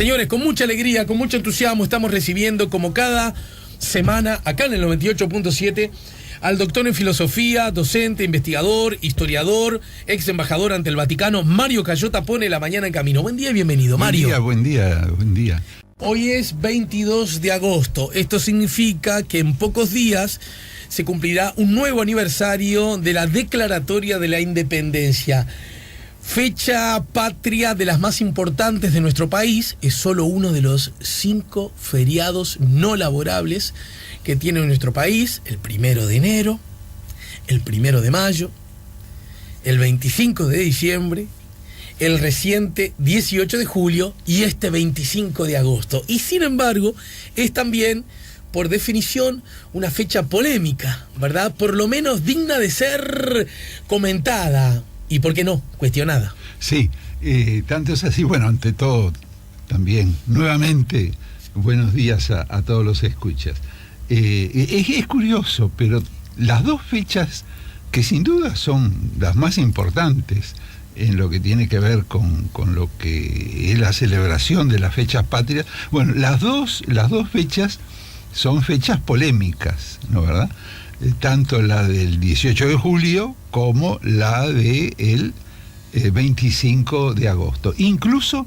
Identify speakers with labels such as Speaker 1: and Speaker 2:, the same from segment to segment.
Speaker 1: Señores, con mucha alegría, con mucho entusiasmo, estamos recibiendo como cada semana, acá en el 98.7, al doctor en filosofía, docente, investigador, historiador, ex embajador ante el Vaticano, Mario Cayota. Pone la mañana en camino. Buen día y bienvenido, Mario.
Speaker 2: Buen día.
Speaker 1: Hoy es 22 de agosto. Esto significa que en pocos días se cumplirá un nuevo aniversario de la Declaratoria de la Independencia. Fecha patria de las más importantes de nuestro país. Es solo uno de los 5 feriados no laborables que tiene nuestro país: el 1 de enero, el 1 de mayo, el 25 de diciembre, el reciente 18 de julio y este 25 de agosto. Y sin embargo, es también, por definición, una fecha polémica, ¿verdad? Por lo menos digna de ser comentada. Y por qué no, cuestionada.
Speaker 2: Sí, tanto es así. Bueno, ante todo, también, nuevamente, buenos días a todos los escuchas. Es curioso, pero las dos fechas que sin duda son las más importantes en lo que tiene que ver con lo que es la celebración de las fechas patrias, bueno, las dos fechas son fechas polémicas, ¿no, verdad? Tanto la del 18 de julio como la del 25 de agosto. Incluso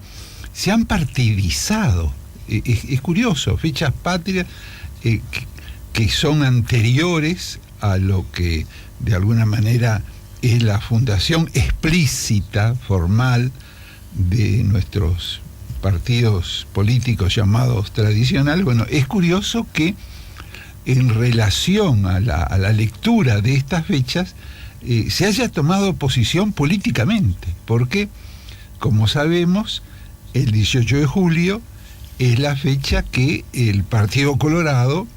Speaker 2: se han partidizado. Es curioso, fechas patrias que son anteriores a lo que de alguna manera es la fundación explícita, formal, de nuestros partidos políticos llamados tradicionales. Bueno, es curioso que en relación a la lectura de estas fechas se haya tomado posición políticamente, porque, como sabemos, el 18 de julio es la fecha que el Partido Colorado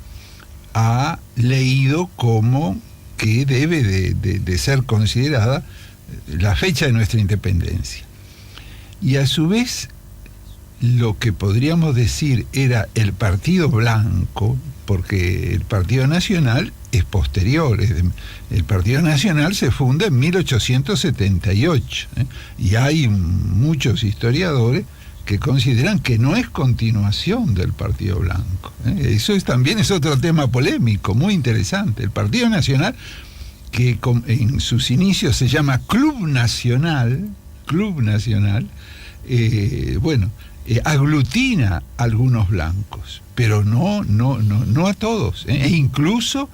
Speaker 2: ha leído como que debe de ser considerada la fecha de nuestra independencia. Y a su vez, lo que podríamos decir era el Partido Blanco, porque el Partido Nacional es posterior. El Partido Nacional se funda en 1878, y hay muchos historiadores que consideran que no es continuación del Partido Blanco. Eso también es otro tema polémico, muy interesante. El Partido Nacional, que en sus inicios se llama Club Nacional, aglutina a algunos blancos, pero no a todos, e incluso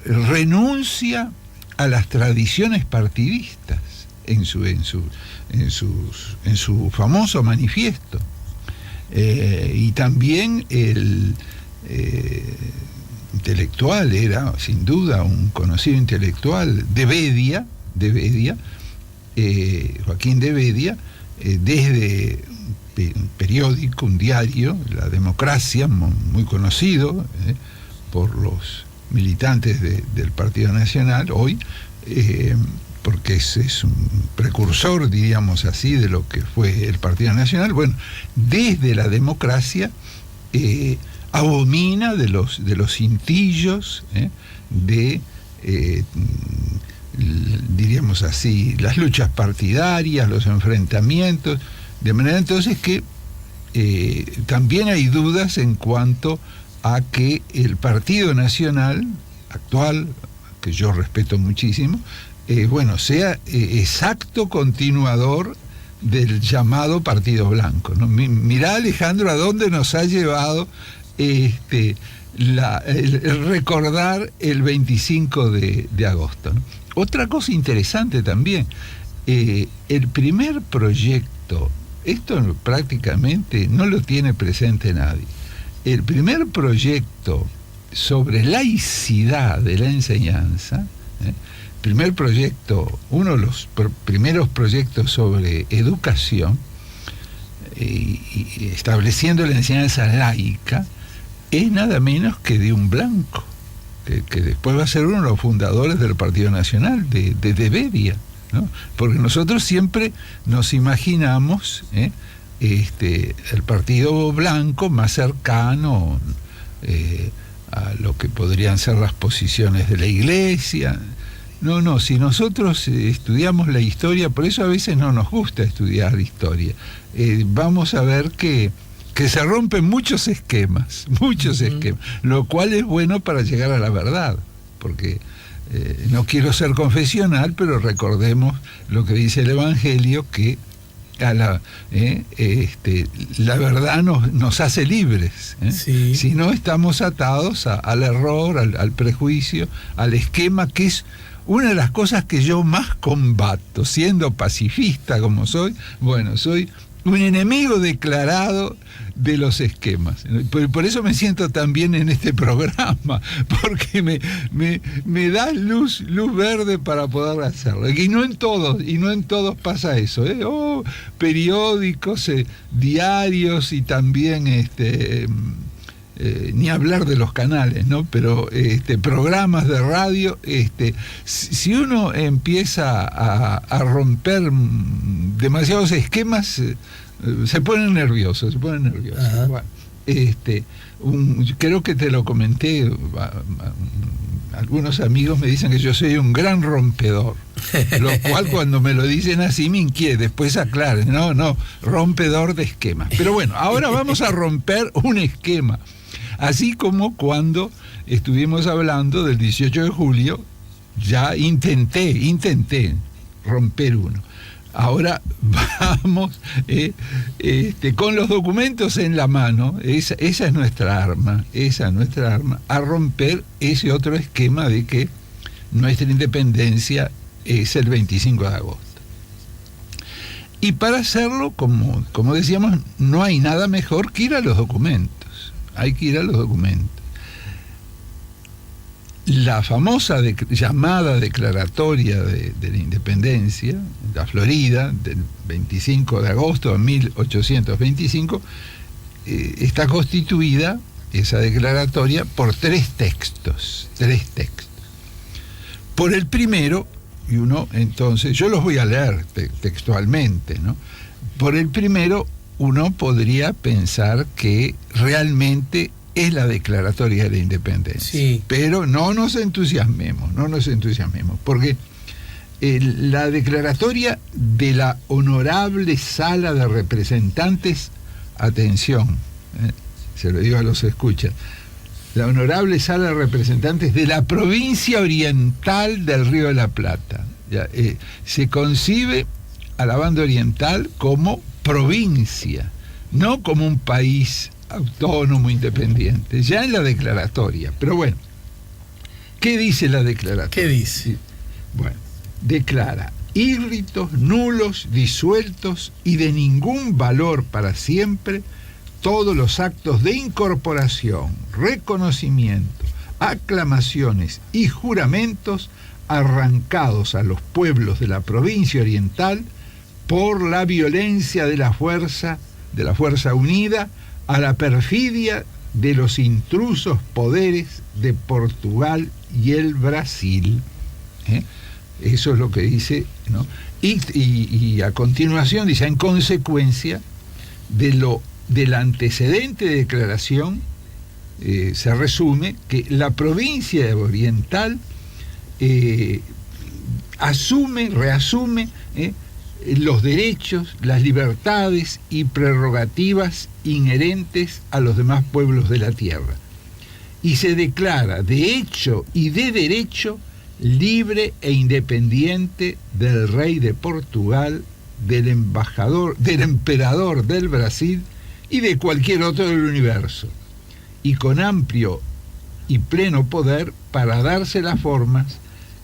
Speaker 2: renuncia a las tradiciones partidistas en su famoso manifiesto. Y también el intelectual, era sin duda un conocido intelectual, Joaquín de Bedia, desde un periódico, un diario, La Democracia, muy conocido por los militantes del Partido Nacional hoy, porque es un precursor, diríamos así, de lo que fue el Partido Nacional. Bueno, desde La Democracia abomina de los cintillos, diríamos así, las luchas partidarias, los enfrentamientos, de manera entonces que también hay dudas en cuanto a que el Partido Nacional actual, que yo respeto muchísimo, sea exacto continuador del llamado Partido Blanco, ¿no? Mirá, Alejandro, a dónde nos ha llevado el recordar el 25 de agosto, ¿no? Otra cosa interesante también, el primer proyecto, esto prácticamente no lo tiene presente nadie, el primer proyecto sobre laicidad de la enseñanza, primer proyecto, uno de los primeros proyectos sobre educación, y estableciendo la enseñanza laica, es nada menos que de un blanco, que después va a ser uno de los fundadores del Partido Nacional, de Bedia, ¿no? Porque nosotros siempre nos imaginamos el Partido Blanco más cercano a lo que podrían ser las posiciones de la Iglesia, No, si nosotros estudiamos la historia, por eso a veces no nos gusta estudiar historia, vamos a ver que se rompen muchos esquemas, lo cual es bueno para llegar a la verdad, porque no quiero ser confesional, pero recordemos lo que dice el Evangelio, que la verdad nos hace libres,
Speaker 1: Sí.
Speaker 2: Si no estamos atados al error, al prejuicio, al esquema, que es una de las cosas que yo más combato, siendo pacifista como soy. Bueno, soy un enemigo declarado de los esquemas. Por eso me siento tan bien en este programa, porque me da luz verde para poder hacerlo. Y no en todos pasa eso, periódicos, diarios, y también ni hablar de los canales, ¿no? Pero programas de radio, si uno empieza a romper demasiados esquemas, se ponen nerviosos. Bueno, creo que te lo comenté, algunos amigos me dicen que yo soy un gran rompedor, lo cual cuando me lo dicen así me inquieta. Después aclaren, no, rompedor de esquemas. Pero bueno, ahora vamos a romper un esquema. Así como cuando estuvimos hablando del 18 de julio, ya intenté romper uno. Ahora vamos con los documentos en la mano, esa es nuestra arma, a romper ese otro esquema de que nuestra independencia es el 25 de agosto. Y para hacerlo, como decíamos, no hay nada mejor que ir a los documentos. Hay que ir a los documentos. La famosa llamada declaratoria de la independencia, la Florida, del 25 de agosto de 1825, está constituida, esa declaratoria, por tres textos. Por el primero, y uno entonces, yo los voy a leer textualmente, ¿no? Por el primero, uno podría pensar que realmente es la declaratoria de la independencia.
Speaker 1: Sí.
Speaker 2: Pero no nos entusiasmemos, porque la declaratoria de la Honorable Sala de Representantes, atención, se lo digo a los escuchas, la Honorable Sala de Representantes de la Provincia Oriental del Río de la Plata, se concibe a la banda oriental como provincia, no como un país autónomo, independiente, ya en la declaratoria. Pero bueno, ¿qué dice la declaratoria?
Speaker 1: ¿Qué dice?
Speaker 2: Bueno, declara írritos, nulos, disueltos y de ningún valor para siempre todos los actos de incorporación, reconocimiento, aclamaciones y juramentos arrancados a los pueblos de la provincia oriental por la violencia de la fuerza unida a la perfidia de los intrusos poderes de Portugal y el Brasil. Eso es lo que dice, ¿no? Y a continuación dice, en consecuencia de la antecedente declaración, se resume que la provincia oriental reasume los derechos, las libertades y prerrogativas inherentes a los demás pueblos de la tierra, y se declara de hecho y de derecho libre e independiente del rey de Portugal, del emperador del Brasil y de cualquier otro del universo, y con amplio y pleno poder para darse las formas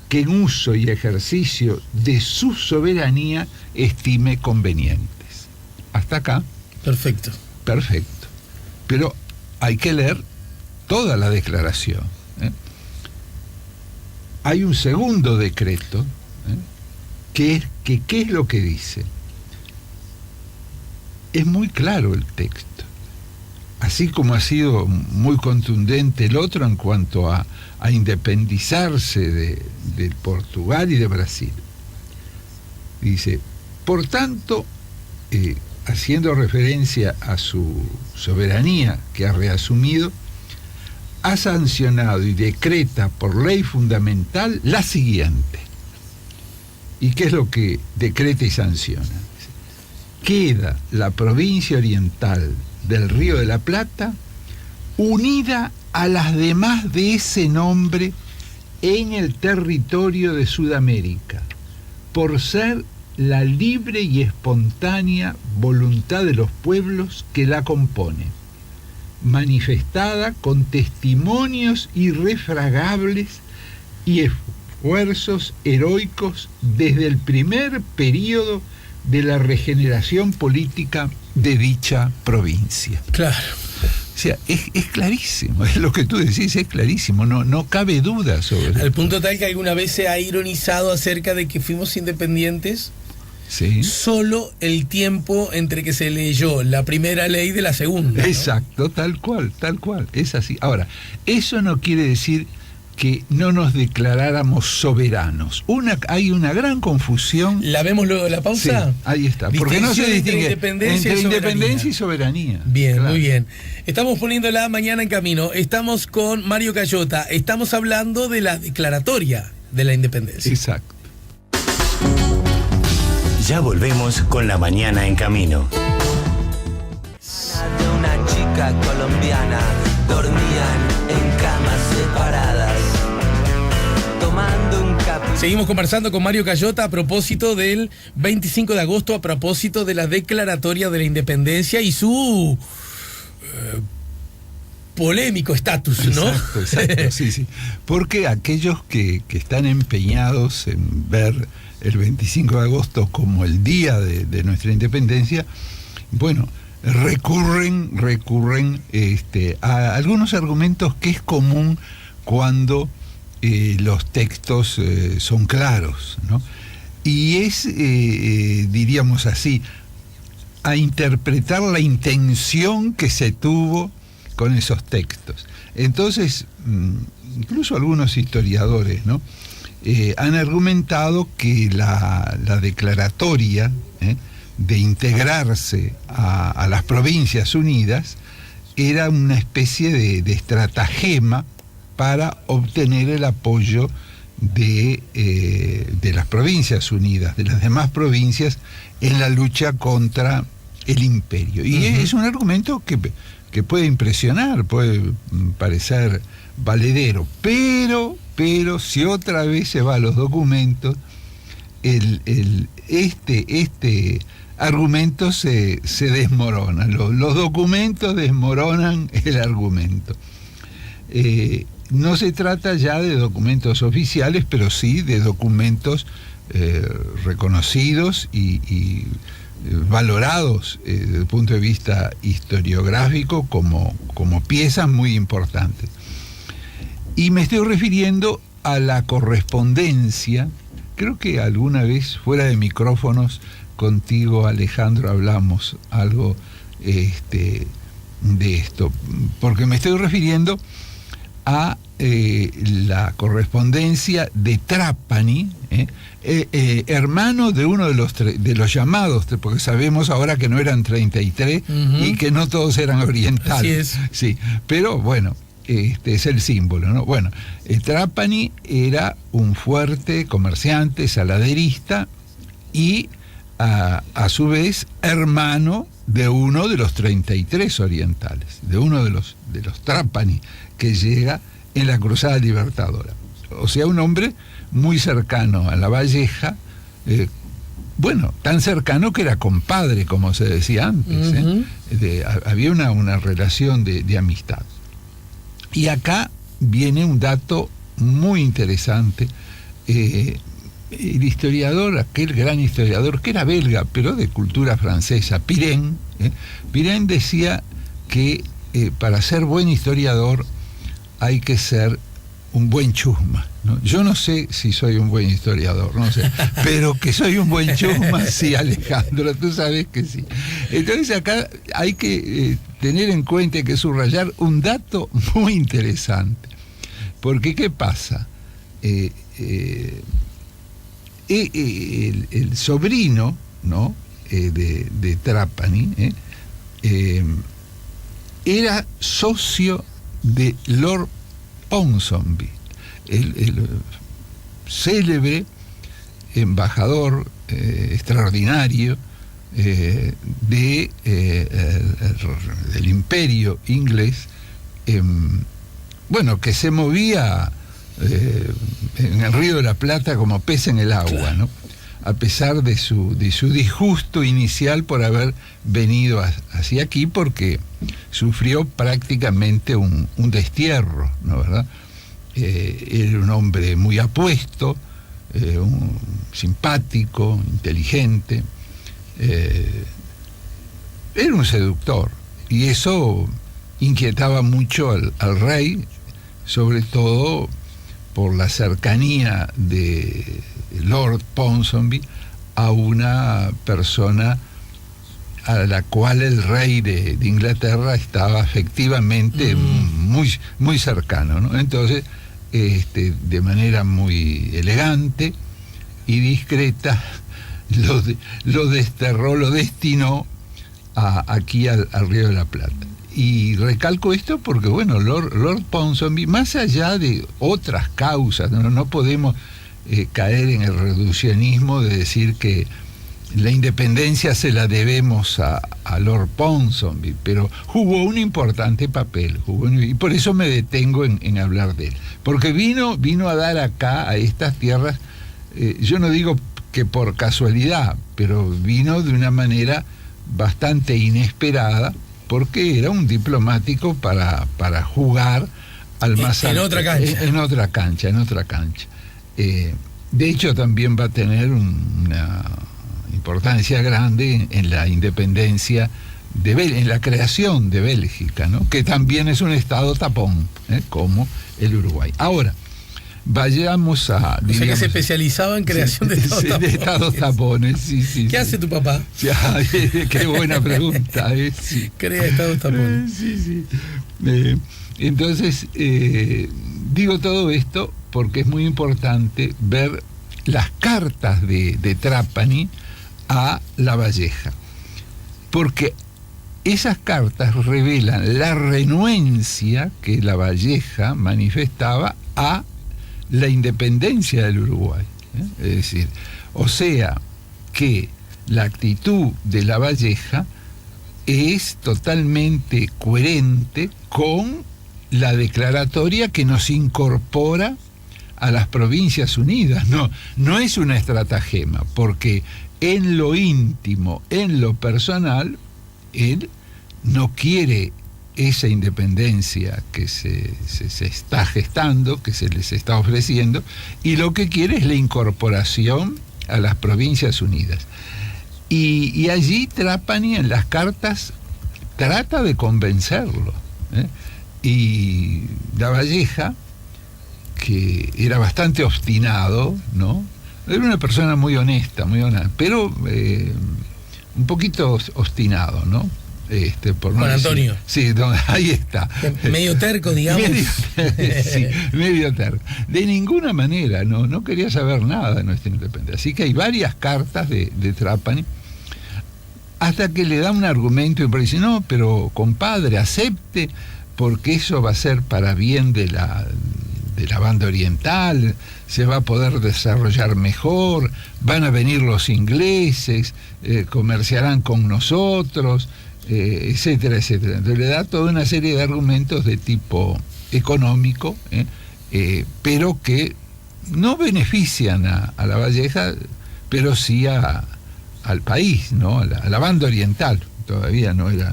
Speaker 2: que en uso y ejercicio de su soberanía estime convenientes. Hasta acá.
Speaker 1: Perfecto.
Speaker 2: Pero hay que leer toda la declaración. Hay un segundo decreto, ¿qué es lo que dice? Es muy claro el texto. Así como ha sido muy contundente el otro en cuanto a independizarse de Portugal y de Brasil. Dice, por tanto, haciendo referencia a su soberanía que ha reasumido, ha sancionado y decreta por ley fundamental la siguiente. ¿Y qué es lo que decreta y sanciona? Queda la provincia oriental del Río de la Plata unida a las demás de ese nombre en el territorio de Sudamérica, por ser la libre y espontánea voluntad de los pueblos que la componen, manifestada con testimonios irrefragables y esfuerzos heroicos desde el primer período de la regeneración política de dicha provincia.
Speaker 1: Claro.
Speaker 2: O sea, es clarísimo, es lo que tú decís, es clarísimo, no cabe duda sobre eso.
Speaker 1: Al punto tal que alguna vez se ha ironizado acerca de que fuimos independientes.
Speaker 2: Sí.
Speaker 1: Solo el tiempo entre que se leyó la primera ley de la segunda, ¿no?
Speaker 2: Exacto, tal cual, es así. Ahora, eso no quiere decir que no nos declaráramos soberanos. Hay una gran confusión.
Speaker 1: ¿La vemos luego de la pausa?
Speaker 2: Sí, ahí está. Porque no se distingue entre independencia y soberanía.
Speaker 1: Bien, claro. Muy bien. Estamos poniendo la mañana en camino. Estamos con Mario Cayota. Estamos hablando de la declaratoria de la independencia.
Speaker 2: Exacto.
Speaker 3: Ya volvemos con la mañana en camino.
Speaker 4: De una chica colombiana dormían en camas separadas, tomando un café.
Speaker 1: Seguimos conversando con Mario Cayota a propósito del 25 de agosto, a propósito de la declaratoria de la independencia y su polémico estatus, ¿no?
Speaker 2: Exacto, sí. Porque aquellos que están empeñados en ver el 25 de agosto como el día de nuestra independencia, bueno, recurren a algunos argumentos que es común cuando los textos son claros, ¿no? Y es, diríamos así, a interpretar la intención que se tuvo con esos textos. Entonces, incluso algunos historiadores, ¿no?, han argumentado que la declaratoria de integrarse a las Provincias Unidas era una especie de estratagema para obtener el apoyo de las Provincias Unidas, de las demás provincias, en la lucha contra el imperio. Y es un argumento que puede impresionar, puede parecer valedero, pero si otra vez se va a los documentos, este argumento se desmorona. Los documentos desmoronan el argumento. No se trata ya de documentos oficiales, pero sí de documentos reconocidos y valorados desde el punto de vista historiográfico como piezas muy importantes. Y me estoy refiriendo a la correspondencia. Creo que alguna vez fuera de micrófonos contigo, Alejandro, hablamos algo de esto, porque me estoy refiriendo a la correspondencia de Trapani, hermano de uno de los llamados, porque sabemos ahora que no eran 33 y que no todos eran orientales.
Speaker 1: Así es.
Speaker 2: Sí, pero bueno, es el símbolo, ¿no? Bueno, Trapani era un fuerte comerciante, saladerista y a su vez hermano de uno de los 33 orientales, de uno de los Trapani que llega en la Cruzada Libertadora. O sea, un hombre muy cercano a La Valleja, tan cercano que era compadre, como se decía antes. Había una relación de amistad. Y acá viene un dato muy interesante. El historiador, aquel gran historiador, que era belga, pero de cultura francesa, Pirén decía que para ser buen historiador hay que ser un buen chusma, ¿no? Yo no sé si soy un buen historiador, no sé, pero que soy un buen chusma, sí, Alejandro, tú sabes que sí. Entonces acá hay que tener en cuenta, hay que subrayar un dato muy interesante, porque ¿qué pasa? El sobrino, ¿no?, de Trapani era socio de Lord Ponsonby, el célebre embajador extraordinario del imperio inglés, bueno, que se movía en el Río de la Plata como pez en el agua, claro, ¿no? A pesar de su disgusto inicial por haber venido hacia aquí, porque sufrió prácticamente un destierro, ¿no, verdad? Era un hombre muy apuesto, simpático, inteligente, era un seductor, y eso inquietaba mucho al rey, sobre todo por la cercanía de Lord Ponsonby a una persona a la cual el rey de Inglaterra estaba afectivamente muy, muy cercano, ¿no? Entonces, de manera muy elegante y discreta, lo desterró, lo destinó aquí al Río de la Plata. Y recalco esto porque, bueno, Lord Ponsonby, más allá de otras causas, no podemos caer en el reduccionismo de decir que la independencia se la debemos a Lord Ponsonby, pero jugó un importante papel, y por eso me detengo en hablar de él, porque vino a dar acá, a estas tierras, yo no digo que por casualidad, pero vino de una manera bastante inesperada, porque era un diplomático para jugar al más alto,
Speaker 1: en otra cancha.
Speaker 2: En otra cancha. De hecho, también va a tener una importancia grande en la independencia en la creación de Bélgica, ¿no? Que también es un estado tapón, como el Uruguay. Ahora, vayamos a...
Speaker 1: O sea, que se especializaba en creación de estados tapones.
Speaker 2: De estados tapones, sí.
Speaker 1: ¿Qué hace tu papá?
Speaker 2: Qué buena pregunta. Sí.
Speaker 1: Crea estados tapones.
Speaker 2: Sí. Entonces, digo todo esto porque es muy importante ver las cartas de Trapani a Lavalleja, porque esas cartas revelan la renuencia que Lavalleja manifestaba a la independencia del Uruguay, Es decir, o sea que la actitud de Lavalleja es totalmente coherente con la declaratoria que nos incorpora a las Provincias Unidas. No es una estratagema, porque en lo íntimo, en lo personal, él no quiere esa independencia que se está gestando, que se les está ofreciendo, y lo que quiere es la incorporación a las Provincias Unidas. Y allí Trapani en las cartas trata de convencerlo, y Lavalleja, que era bastante obstinado, ¿no? Era una persona muy honesta, pero un poquito obstinado, ¿no? Por no
Speaker 1: Juan Antonio.
Speaker 2: Sí, ahí está.
Speaker 1: Medio terco, digamos.
Speaker 2: Medio terco. De ninguna manera, no quería saber nada de nuestra independencia. Así que hay varias cartas de Trapani, hasta que le da un argumento y dice, no, pero compadre, acepte, porque eso va a ser para bien de la banda oriental, se va a poder desarrollar mejor, van a venir los ingleses, comerciarán con nosotros, etcétera, etcétera. Entonces le da toda una serie de argumentos de tipo económico, pero que no benefician a Lavalleja, pero sí al país, ¿no? A la banda oriental. Todavía no era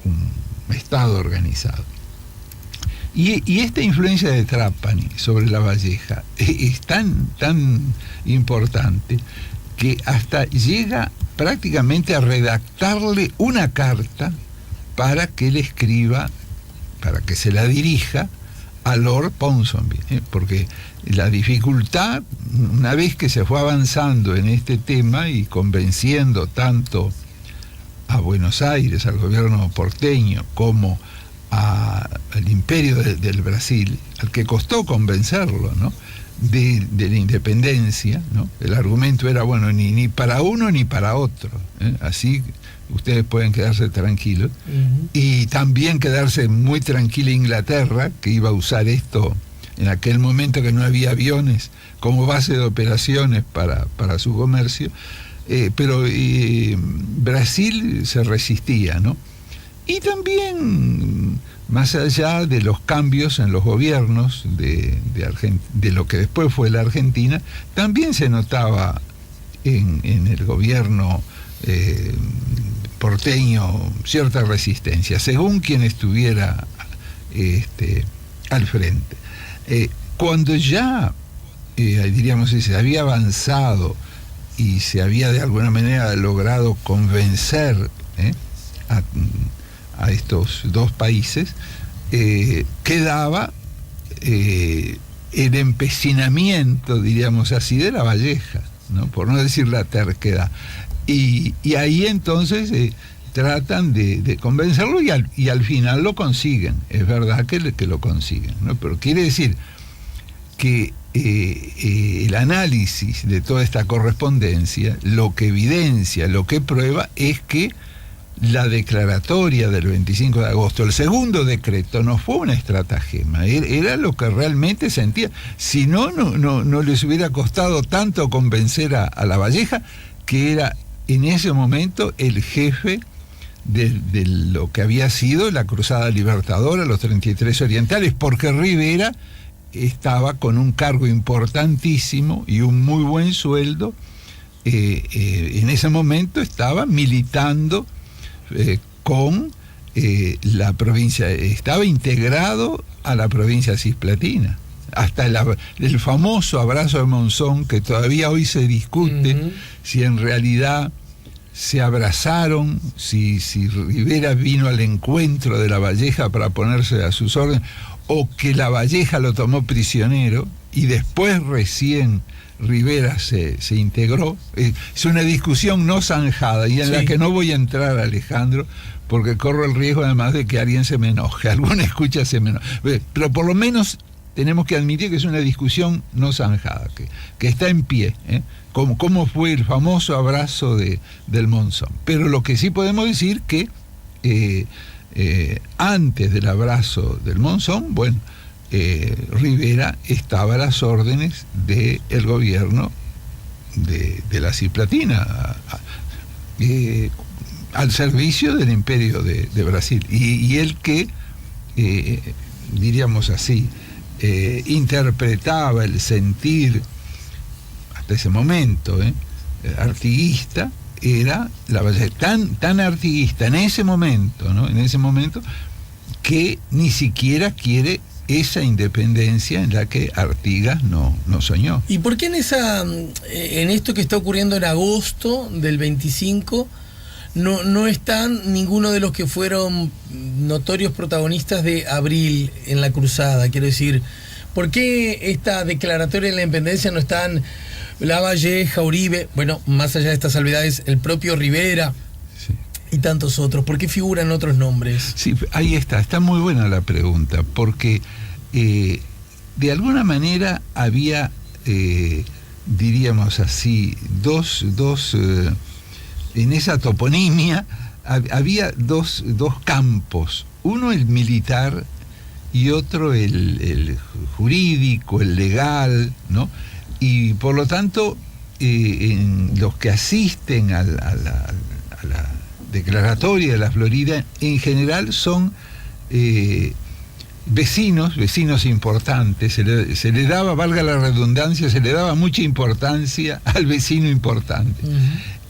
Speaker 2: un estado organizado. Y esta influencia de Trapani sobre Lavalleja es tan importante que hasta llega prácticamente a redactarle una carta para que él escriba, para que se la dirija a Lord Ponsonby, porque la dificultad, una vez que se fue avanzando en este tema y convenciendo tanto a Buenos Aires, al gobierno porteño, como al imperio del Brasil, al que costó convencerlo, ¿no? de la independencia, ¿no? El argumento era, bueno, ni para uno ni para otro, así ustedes pueden quedarse tranquilos. Y también quedarse muy tranquila Inglaterra, que iba a usar esto en aquel momento que no había aviones como base de operaciones para su comercio, pero Brasil se resistía, ¿no? Y también, más allá de los cambios en los gobiernos de lo que después fue la Argentina, también se notaba en el gobierno porteño cierta resistencia, según quien estuviera al frente. Cuando ya, diríamos, se había avanzado y se había de alguna manera logrado convencer a estos dos países, quedaba el empecinamiento, diríamos así, de Lavalleja, ¿no? Por no decir la terquedad. Y ahí entonces tratan de convencerlo y al final lo consiguen. Es verdad que lo consiguen, ¿no? Pero quiere decir que el análisis de toda esta correspondencia, lo que evidencia, lo que prueba, es que la declaratoria del 25 de agosto, el segundo decreto, no fue una estratagema, era lo que realmente sentía. Si no les hubiera costado tanto convencer a Lavalleja, que era en ese momento el jefe de lo que había sido la Cruzada Libertadora, los 33 Orientales, porque Rivera estaba con un cargo importantísimo y un muy buen sueldo. En ese momento estaba militando con la provincia, estaba integrado a la provincia cisplatina. Hasta el famoso abrazo de Monzón, que todavía hoy se discute si en realidad se abrazaron, si Rivera vino al encuentro de Lavalleja para ponerse a sus órdenes, o que Lavalleja lo tomó prisionero y después recién Rivera se integró. Es una discusión no zanjada y en la que no voy a entrar, Alejandro, porque corro el riesgo además de que alguien se me enoje, alguna escucha se me enoje. Pero por lo menos tenemos que admitir que es una discusión no zanjada, que está en pie, como fue el famoso abrazo del Monzón. Pero lo que sí podemos decir que antes del abrazo del Monzón, bueno, Rivera estaba a las órdenes del gobierno de la Cisplatina, al servicio del Imperio de Brasil. Y el que, diríamos así, interpretaba el sentir hasta ese momento artiguista, era Lavalleja, tan artiguista en ese momento, ¿no? En ese momento, que ni siquiera quiere esa independencia en la que Artigas no soñó.
Speaker 1: ¿Y por qué en esto que está ocurriendo en agosto del 25 no están ninguno de los que fueron notorios protagonistas de abril en la cruzada? Quiero decir, ¿por qué esta declaratoria de la independencia no están Lavalleja, Uribe, bueno, más allá de estas salvedades, el propio Rivera y tantos otros? ¿Por qué figuran otros nombres?
Speaker 2: Sí, ahí está muy buena la pregunta, porque de alguna manera había, diríamos así, dos en esa toponimia había dos campos, uno el militar y otro el jurídico, el legal, ¿no? Y por lo tanto, en los que asisten a la declaratoria de la Florida, en general son vecinos importantes. Se le daba, valga la redundancia, se le daba mucha importancia al vecino importante.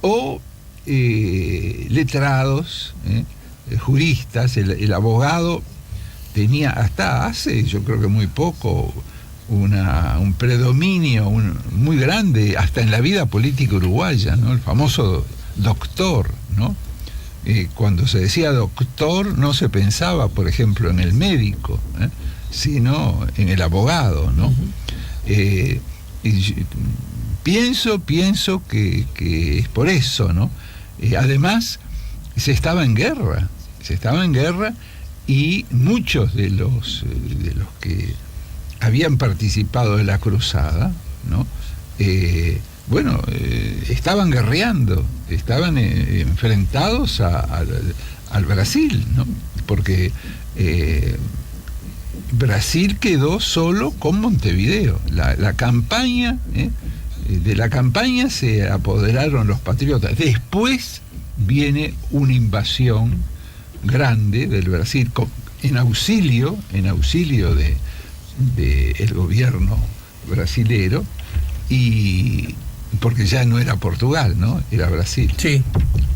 Speaker 2: O letrados, juristas. El abogado tenía hasta hace, yo creo que muy poco, un predominio muy grande hasta en la vida política uruguaya, ¿no? El famoso doctor, ¿no? Cuando se decía doctor no se pensaba, por ejemplo, en el médico, sino en el abogado, ¿no? Pienso que es por eso, ¿no? Además, se estaba en guerra y muchos de los que habían participado de la cruzada, ¿no? Estaban guerreando, estaban enfrentados al Brasil, ¿no? Porque Brasil quedó solo con Montevideo. La campaña, de la campaña se apoderaron los patriotas. Después viene una invasión grande del Brasil en auxilio de el gobierno brasilero, y porque ya no era Portugal, ¿no? Era Brasil.
Speaker 1: Sí.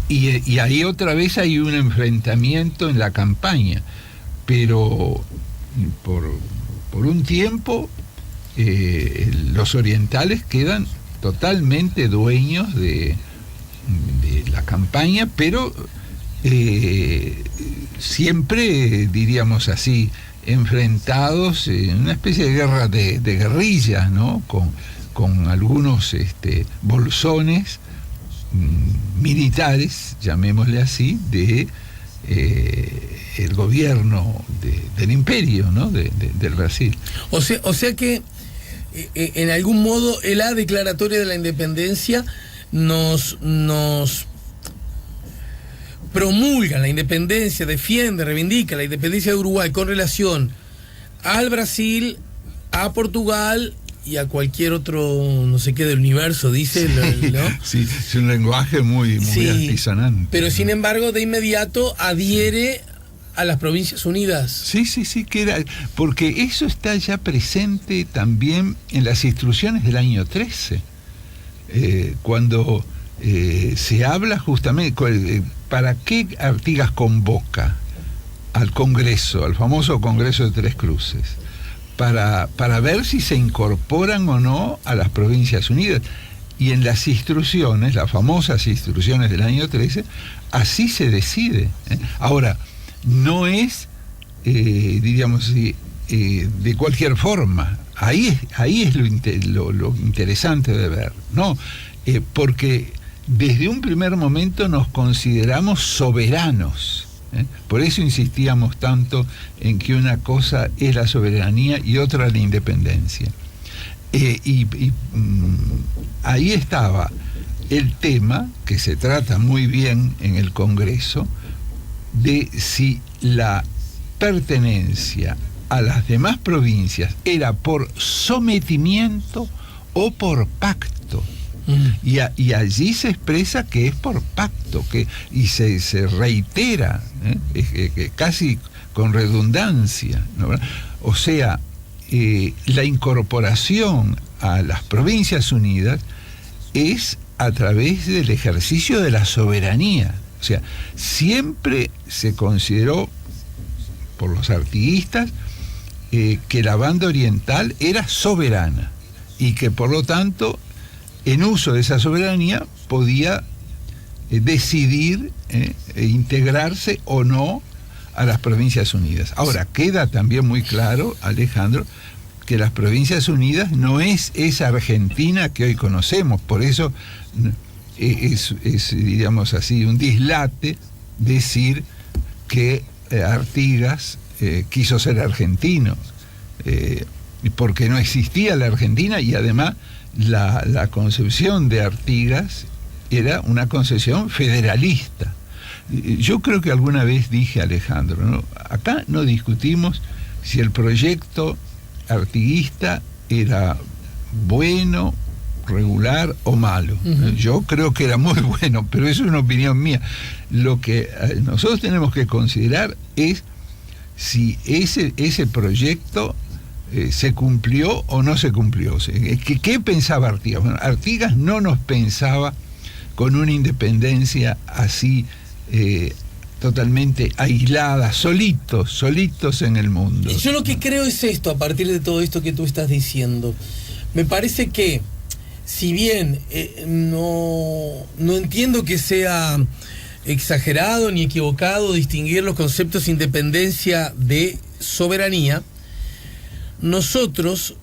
Speaker 2: Y ahí otra vez hay un enfrentamiento en la campaña, pero por un tiempo los orientales quedan totalmente dueños de la campaña, pero siempre, diríamos así, enfrentados en una especie de guerra de guerrillas, ¿no? Con algunos bolsones militares, llamémosle así, de el gobierno del imperio, ¿no? del Brasil.
Speaker 1: O sea que en algún modo la declaratoria de la independencia nos promulga la independencia, defiende, reivindica la independencia de Uruguay con relación al Brasil, a Portugal y a cualquier otro, no sé qué, del universo, dice, ¿no?
Speaker 2: Sí, es un lenguaje muy altisonante.
Speaker 1: Pero sin embargo, de inmediato adhiere a las Provincias Unidas.
Speaker 2: Sí, porque eso está ya presente también en las instrucciones del año 13, cuando se habla justamente, ¿para qué Artigas convoca al Congreso, al famoso Congreso de Tres Cruces? Para ver si se incorporan o no a las Provincias Unidas. Y en las instrucciones, las famosas instrucciones del año 13, así se decide. Ahora, no es, diríamos así, de cualquier forma. Ahí es lo interesante de ver, ¿no? Porque desde un primer momento nos consideramos soberanos. Por eso insistíamos tanto en que una cosa es la soberanía y otra la independencia. Ahí estaba el tema, que se trata muy bien en el Congreso, de si la pertenencia a las demás provincias era por sometimiento o por pacto. Y allí se expresa que es por pacto, y se reitera, casi con redundancia, ¿no? O sea, la incorporación a las Provincias Unidas es a través del ejercicio de la soberanía. O sea, siempre se consideró por los artiguistas que la banda oriental era soberana y que por lo tanto, en uso de esa soberanía, podía decidir integrarse o no a las Provincias Unidas. Ahora, queda también muy claro, Alejandro, que las Provincias Unidas no es esa Argentina que hoy conocemos. Por eso es diríamos así, un dislate decir que Artigas quiso ser argentino, porque no existía la Argentina, y además la concepción de Artigas era una concepción federalista. Yo creo que alguna vez dije, Alejandro, ¿no? Acá no discutimos si el proyecto artiguista era bueno, regular o malo. Uh-huh. Yo creo que era muy bueno, pero eso es una opinión mía. Lo que nosotros tenemos que considerar es si ese proyecto se cumplió o no se cumplió. ¿Qué pensaba Artigas? Bueno, Artigas no nos pensaba con una independencia así totalmente aislada, solitos en el mundo.
Speaker 1: Yo lo que creo es esto, a partir de todo esto que tú estás diciendo. Me parece que, si bien no entiendo que sea exagerado ni equivocado distinguir los conceptos de independencia de soberanía, nosotros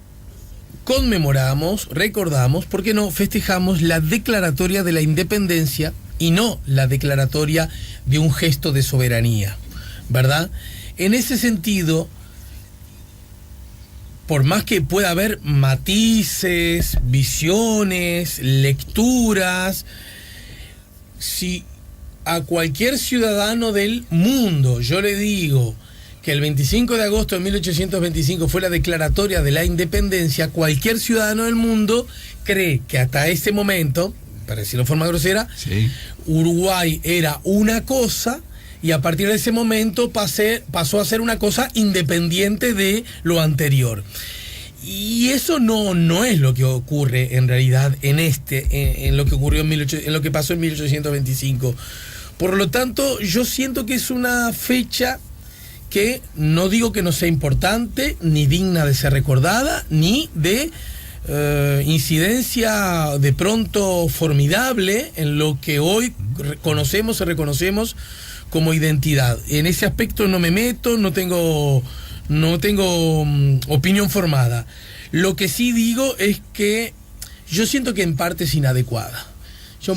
Speaker 1: conmemoramos, recordamos, ¿por qué no?, festejamos la declaratoria de la independencia y no la declaratoria de un gesto de soberanía, ¿verdad? En ese sentido, por más que pueda haber matices, visiones, lecturas, si a cualquier ciudadano del mundo yo le digo que el 25 de agosto de 1825 fue la declaratoria de la independencia, cualquier ciudadano del mundo cree que hasta ese momento, para decirlo de forma grosera,
Speaker 2: Sí.
Speaker 1: Uruguay era una cosa y a partir de ese momento pasó a ser una cosa independiente de lo anterior. Y eso no es lo que ocurre en realidad en lo que ocurrió en lo que pasó en 1825. Por lo tanto, yo siento que es una fecha que no digo que no sea importante, ni digna de ser recordada, ni de incidencia de pronto formidable en lo que hoy conocemos y reconocemos como identidad. En ese aspecto no me meto, no tengo opinión formada. Lo que sí digo es que yo siento que en parte es inadecuada.
Speaker 2: Yo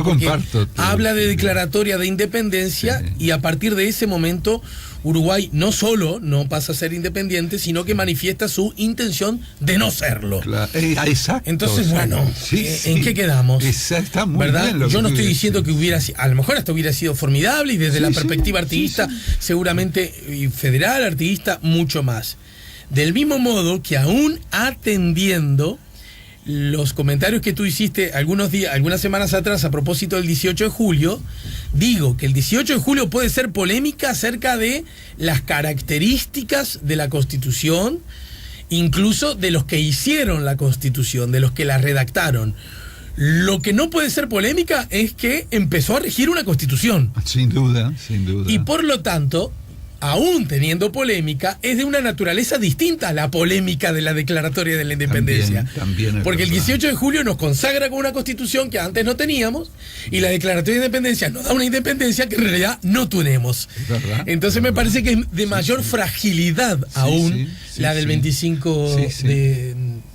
Speaker 2: comparto
Speaker 1: habla de declaratoria de independencia y a partir de ese momento Uruguay no solo no pasa a ser independiente, sino que manifiesta su intención de no serlo.
Speaker 2: Claro. Exacto.
Speaker 1: Entonces, bueno, ¿en qué quedamos?
Speaker 2: Está muy
Speaker 1: ¿verdad?
Speaker 2: bien lo
Speaker 1: Yo no
Speaker 2: que
Speaker 1: estoy
Speaker 2: tú
Speaker 1: diciendo
Speaker 2: decís.
Speaker 1: que a lo mejor hasta hubiera sido formidable y desde la perspectiva artiguista,
Speaker 2: sí.
Speaker 1: seguramente, y federal, artiguista, mucho más. Del mismo modo que aún atendiendo los comentarios que tú hiciste algunas semanas atrás a propósito del 18 de julio, digo que el 18 de julio puede ser polémica acerca de las características de la Constitución, incluso de los que hicieron la Constitución, de los que la redactaron. Lo que no puede ser polémica es que empezó a regir una Constitución.
Speaker 2: Sin duda, sin duda.
Speaker 1: Y por lo tanto, aún teniendo polémica, es de una naturaleza distinta a la polémica de la declaratoria de la independencia.
Speaker 2: También
Speaker 1: porque el
Speaker 2: verdad.
Speaker 1: 18 de julio nos consagra con una constitución que antes no teníamos, y la declaratoria de independencia nos da una independencia que en realidad no tenemos.
Speaker 2: Es verdad,
Speaker 1: Entonces me parece que es de mayor fragilidad aún la del 25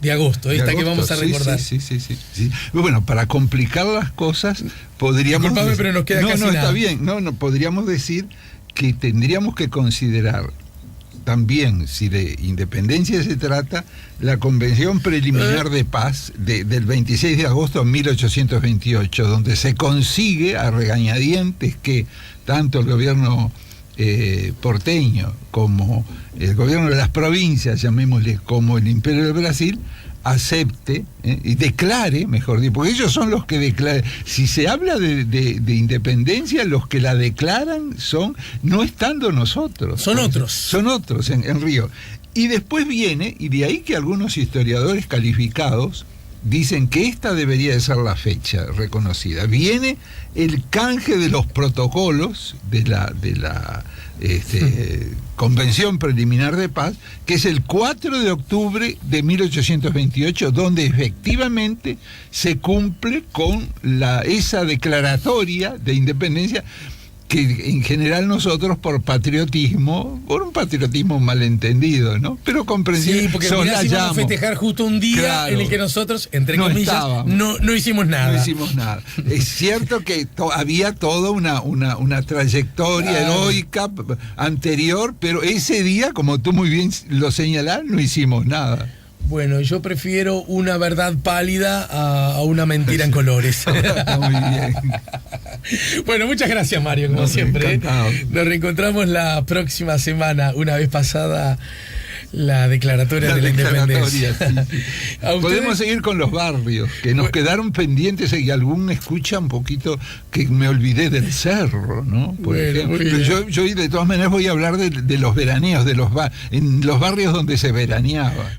Speaker 1: de agosto, esta que vamos a recordar.
Speaker 2: Sí. Bueno, para complicar las cosas, podríamos...
Speaker 1: Disculpame, pero nos queda casi nada.
Speaker 2: está bien. Podríamos decir que tendríamos que considerar también, si de independencia se trata, la Convención Preliminar de Paz del 26 de agosto de 1828, donde se consigue a regañadientes que tanto el gobierno porteño como el gobierno de las provincias, llamémosle, como el Imperio del Brasil, acepte y declare, mejor dicho, porque ellos son los que declaran. Si se habla de independencia, los que la declaran son, no estando nosotros.
Speaker 1: Son otros.
Speaker 2: Son otros en Río. Y después viene, y de ahí que algunos historiadores calificados dicen que esta debería de ser la fecha reconocida. Viene el canje de los protocolos de la Convención Preliminar de Paz, que es el 4 de octubre de 1828, donde efectivamente se cumple con esa declaratoria de independencia que en general nosotros por un patriotismo malentendido, ¿no? Pero comprensible.
Speaker 1: Sí, porque mirá, si vamos a festejar justo un día en el que nosotros, entre comillas, no hicimos nada.
Speaker 2: No hicimos nada. Es cierto que había toda una trayectoria heroica anterior, pero ese día, como tú muy bien lo señalás, no hicimos nada.
Speaker 1: Bueno, yo prefiero una verdad pálida a una mentira en colores.
Speaker 2: Está muy bien.
Speaker 1: Bueno, muchas gracias, Mario, como siempre.
Speaker 2: Encantado.
Speaker 1: Nos reencontramos la próxima semana, una vez pasada la declaratoria de la independencia.
Speaker 2: Sí. Podemos seguir con los barrios, que nos quedaron pendientes, y algún escucha un poquito que me olvidé del cerro, ¿no? Por ejemplo. Pero yo de todas maneras voy a hablar de los veraneos, en los barrios donde se veraneaba.